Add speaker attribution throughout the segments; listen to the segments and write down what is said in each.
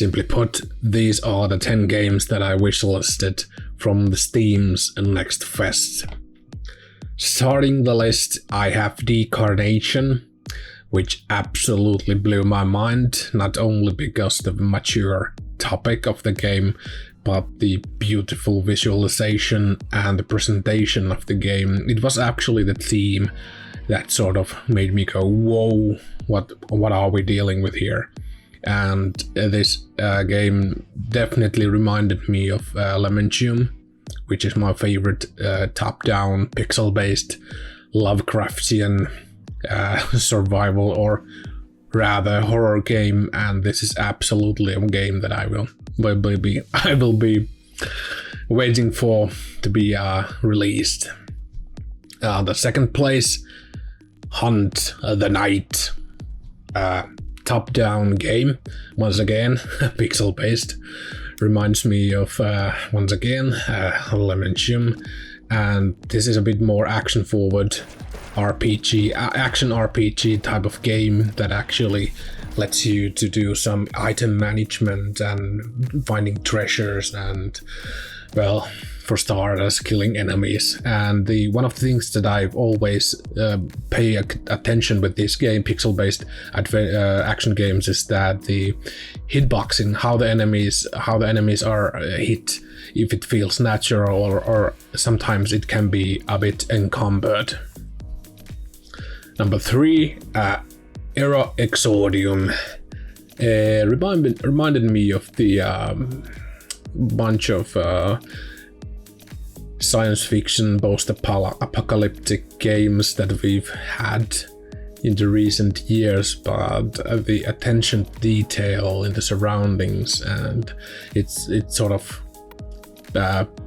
Speaker 1: Simply put, these are the 10 games that I wishlisted from the Steam's next fest. Starting the list, I have Decarnation, which absolutely blew my mind, not only because of the mature topic of the game, but the beautiful visualization and the presentation of the game. It was actually the theme that sort of made me go, whoa, what are we dealing with here? And this game definitely reminded me of Repetendium, which is my favorite top-down, pixel-based Lovecraftian survival, or rather horror game, and this is absolutely a game that I will be waiting for to be released. The second place, Hunt the Night, top-down game, once again pixel-based, reminds me of once again Repetendium, and this is a bit more action-forward action RPG type of game that actually lets you to do some item management and finding treasures and, well, for starters, killing enemies. And one of the things that I've always pay attention with this game, pixel-based action games, is that the hitboxing, how the enemies are hit, if it feels natural or sometimes it can be a bit encumbered. Number 3, Erra Exordium. Reminded me of the bunch of science fiction post-apocalyptic games that we've had in the recent years, but the attention to detail in the surroundings, and it's sort of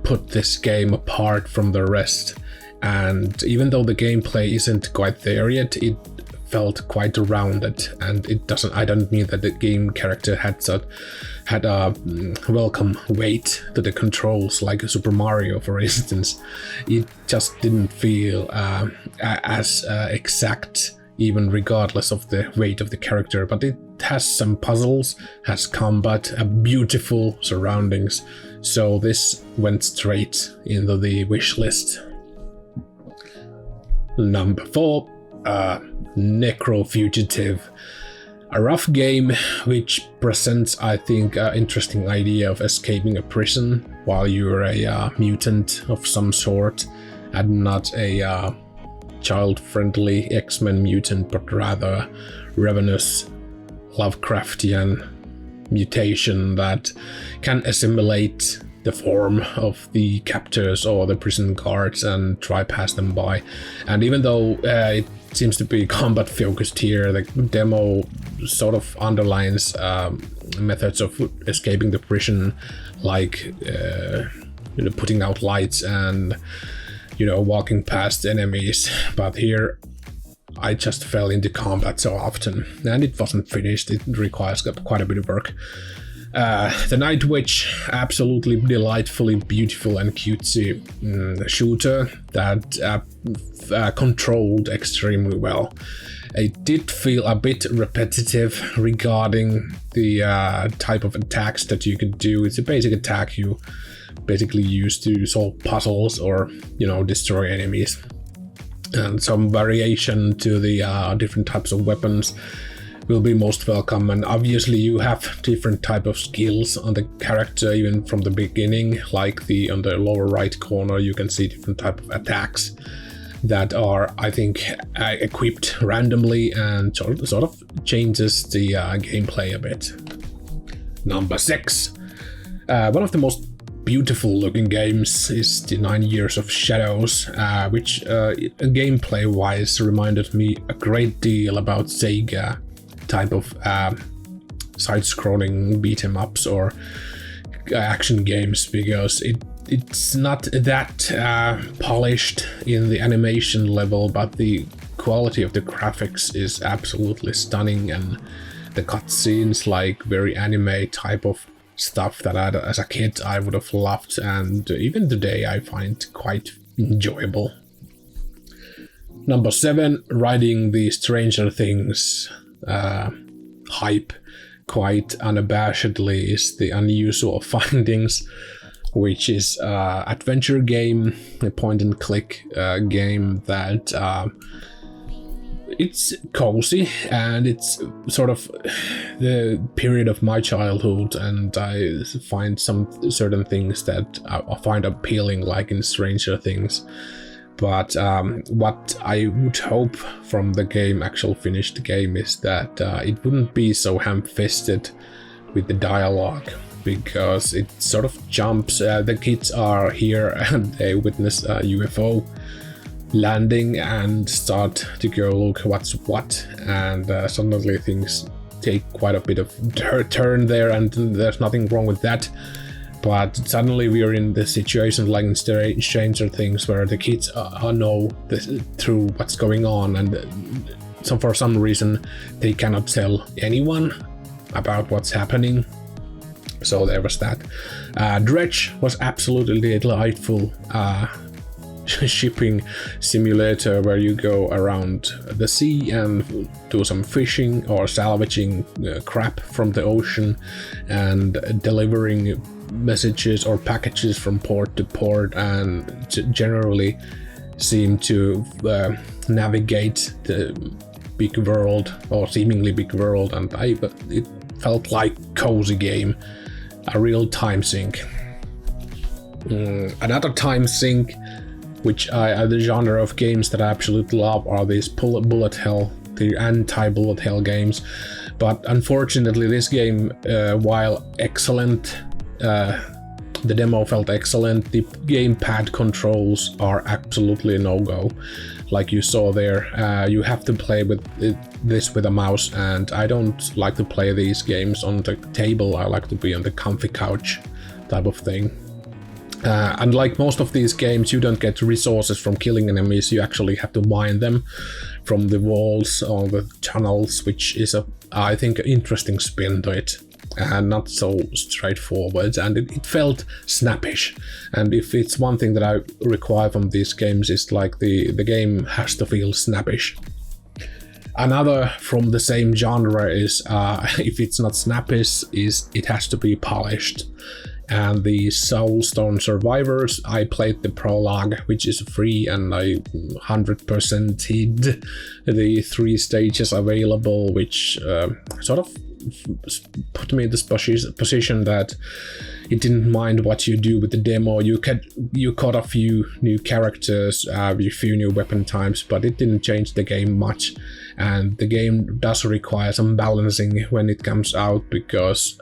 Speaker 1: put this game apart from the rest. And even though the gameplay isn't quite there yet, it felt quite rounded, and I don't mean that the game character had a welcome weight to the controls like Super Mario, for instance. It just didn't feel as exact, even regardless of the weight of the character, but it has some puzzles, has combat, beautiful surroundings, so this went straight into the wish list. Number 4, Necrofugitive. A rough game which presents, I think, an interesting idea of escaping a prison while you're a mutant of some sort, and not a child-friendly X-Men mutant, but rather ravenous Lovecraftian mutation that can assimilate the form of the captors or the prison guards and try pass them by. And even though it seems to be combat focused here, the demo sort of underlines methods of escaping the prison, like putting out lights and walking past enemies. But here I just fell into combat so often, and it wasn't finished. It requires quite a bit of work. The Night Witch, absolutely delightfully beautiful and cutesy shooter that controlled extremely well. It did feel a bit repetitive regarding the type of attacks that you could do. It's a basic attack you basically use to solve puzzles or destroy enemies, and some variation to the different types of weapons will be most welcome. And obviously you have different type of skills on the character even from the beginning, like on the lower right corner you can see different type of attacks that are, I think, equipped randomly, and sort of changes the gameplay a bit. Number 6, one of the most beautiful looking games is the 9 Years of Shadows, which gameplay wise reminded me a great deal about Sega type of side-scrolling beat-em-ups or action games, because it's not that polished in the animation level, but the quality of the graphics is absolutely stunning, and the cutscenes, like very anime type of stuff that as a kid I would have loved, and even today I find quite enjoyable. Number 7, riding the Stranger Things hype quite unabashedly is the Unusual Findings, which is an adventure game, a point-and-click game that it's cozy, and it's sort of the period of my childhood, and I find some certain things that I find appealing, like in Stranger Things. But what I would hope from the game, actual finished game, is that it wouldn't be so ham-fisted with the dialogue, because it sort of jumps. The kids are here and they witness a UFO landing and start to go look what's what, and suddenly things take quite a bit of turn there, and there's nothing wrong with that. But suddenly we are in the situation like in Stranger Things, where the kids know through what's going on, and for some reason they cannot tell anyone about what's happening. So there was that. Dredge was absolutely delightful. Shipping simulator where you go around the sea and do some fishing or salvaging crap from the ocean and delivering messages or packages from port to port, and generally seem to navigate the big world, or seemingly big world, and it felt like cozy game, a real time sink. Another time sink, which the genre of games that I absolutely love, are these bullet hell, the anti-bullet hell games. But unfortunately, this game, while excellent, the demo felt excellent, the gamepad controls are absolutely no-go. Like you saw there, you have to play with this with a mouse, and I don't like to play these games on the table. I like to be on the comfy couch type of thing. Unlike most of these games, you don't get resources from killing enemies. You actually have to mine them from the walls or the tunnels, which is I think, an interesting spin to it, and not so straightforward, and it felt snappish. And if it's one thing that I require from these games, is like the game has to feel snappish. Another from the same genre is, if it's not snappish, is it has to be polished. And the Soulstone Survivors, I played the prologue, which is free, and I 100%ed the 3 stages available, which sort of put me in this position that it didn't mind what you do with the demo. You caught a few new characters, a few new weapon types, but it didn't change the game much. And the game does require some balancing when it comes out, because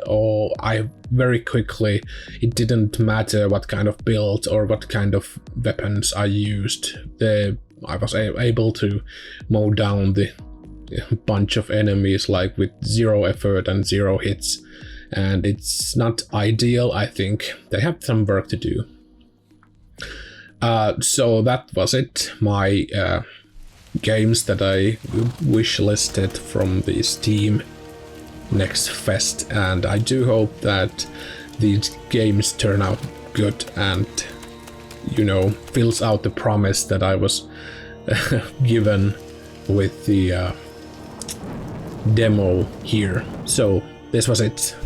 Speaker 1: very quickly, it didn't matter what kind of build or what kind of weapons I used. I was able to mow down the bunch of enemies like with 0 effort and 0 hits, and it's not ideal. I think they have some work to do. So that was it, my games that I wishlisted from the Steam Next Fest, and I do hope that these games turn out good and, fills out the promise that I was given with the demo here. So this was it.